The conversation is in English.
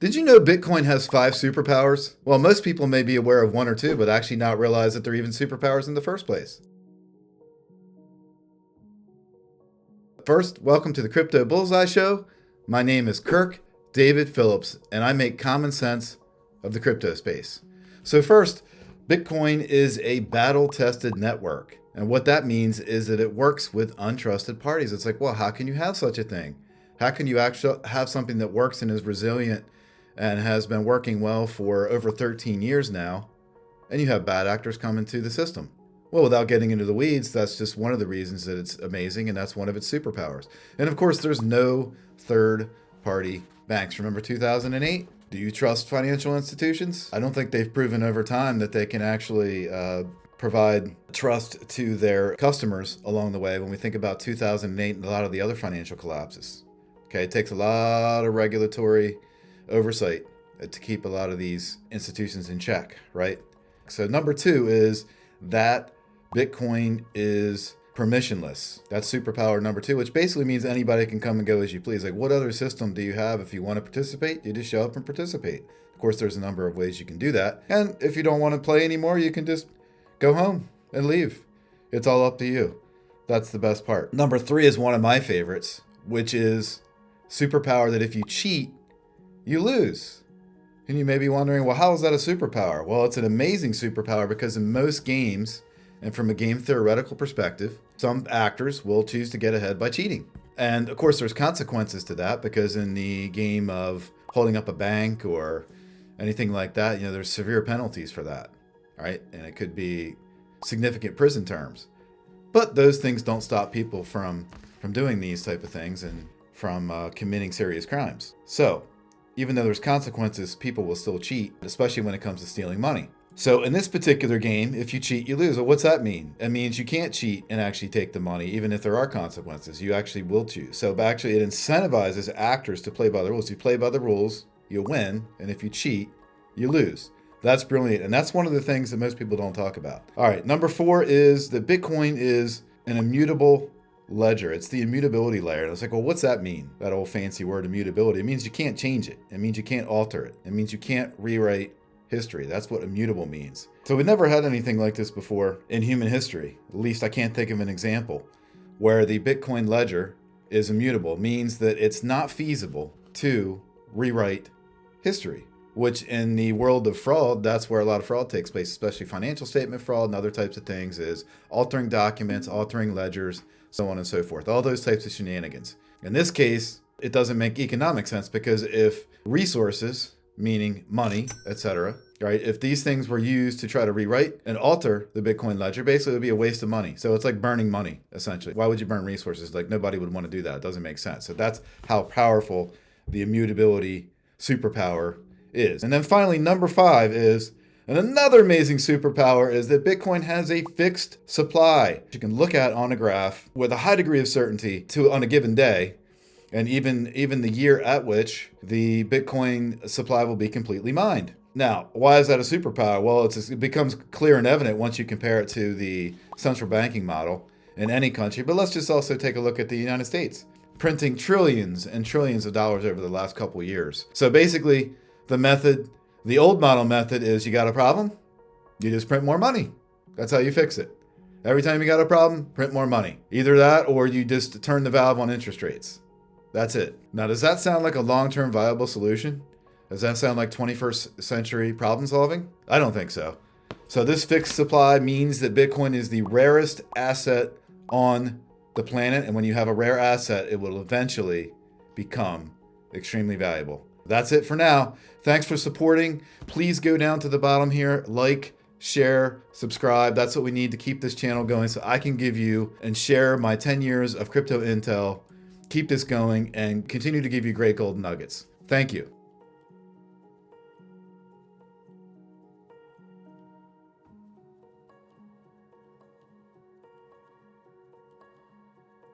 Did you know Bitcoin has 5 superpowers? Well, most people may be aware of 1 or 2, but actually not realize that they're even superpowers in the first place. First, welcome to the Crypto Bullseye Show. My name is Kirk David Phillips, and I make common sense of the crypto space. So first, Bitcoin is a battle-tested network. And what that means is that it works with untrusted parties. It's like, well, how can you have such a thing? How can you actually have something that works and is resilient and has been working well for over 13 years now, and you have bad actors come into the system? Well, without getting into the weeds, that's just one of the reasons that it's amazing, and that's one of its superpowers. And of course, there's no third-party banks. Remember 2008? Do you trust financial institutions? I don't think they've proven over time that they can actually provide trust to their customers along the way when we think about 2008 and a lot of the other financial collapses. Okay, it takes a lot of regulatory oversight to keep a lot of these institutions in check, right? So number 2 is that Bitcoin is permissionless. That's superpower number 2, which basically means anybody can come and go as you please. Like, what other system do you have? If you want to participate, you just show up and participate. Of course, there's a number of ways you can do that. And if you don't want to play anymore, you can just go home and leave. It's all up to you. That's the best part. Number 3 is one of my favorites, which is superpower that if you cheat, you lose. And you may be wondering, well, how is that a superpower? Well, it's an amazing superpower because in most games, and from a game theoretical perspective, some actors will choose to get ahead by cheating. And of course, there's consequences to that because in the game of holding up a bank or anything like that, there's severe penalties for that, right? And it could be significant prison terms. But those things don't stop people from doing these type of things and from committing serious crimes. So even though there's consequences, people will still cheat, especially when it comes to stealing money. So in this particular game, if you cheat, you lose. Well, what's that mean? It means you can't cheat and actually take the money, even if there are consequences. You actually will choose. So actually, it incentivizes actors to play by the rules. You play by the rules, you win. And if you cheat, you lose. That's brilliant. And that's one of the things that most people don't talk about. All right, number 4 is that Bitcoin is an immutable ledger. It's the immutability layer. And it's like, well, what's that mean? That old fancy word, immutability. It means you can't change it. It means you can't alter it. It means you can't rewrite history. That's what immutable means. So we've never had anything like this before in human history. At least I can't think of an example where the Bitcoin ledger is immutable. It means that it's not feasible to rewrite history, which in the world of fraud, that's where a lot of fraud takes place, especially financial statement fraud and other types of things, is altering documents, altering ledgers, so on and so forth. All those types of shenanigans. In this case, it doesn't make economic sense because if resources, meaning money, etc., right? If these things were used to try to rewrite and alter the Bitcoin ledger, basically it would be a waste of money. So it's like burning money, essentially. Why would you burn resources? Like nobody would want to do that. It doesn't make sense. So that's how powerful the immutability superpower is. And then finally, number 5 is, and another amazing superpower is that Bitcoin has a fixed supply. You can look at on a graph with a high degree of certainty on a given day, and even the year at which the Bitcoin supply will be completely mined. Now, why is that a superpower? Well, it becomes clear and evident once you compare it to the central banking model in any country. But let's just also take a look at the United States, printing trillions and trillions of dollars over the last couple of years. So basically, the old model method is you got a problem, you just print more money. That's how you fix it. Every time you got a problem, print more money. Either that or you just turn the valve on interest rates. That's it. Now, does that sound like a long-term viable solution? Does that sound like 21st century problem solving? I don't think so. So this fixed supply means that Bitcoin is the rarest asset on the planet. And when you have a rare asset, it will eventually become extremely valuable. That's it for now. Thanks for supporting. Please go down to the bottom here, like, share, subscribe. That's what we need to keep this channel going so I can give you and share my 10 years of crypto intel, keep this going, and continue to give you great golden nuggets. Thank you.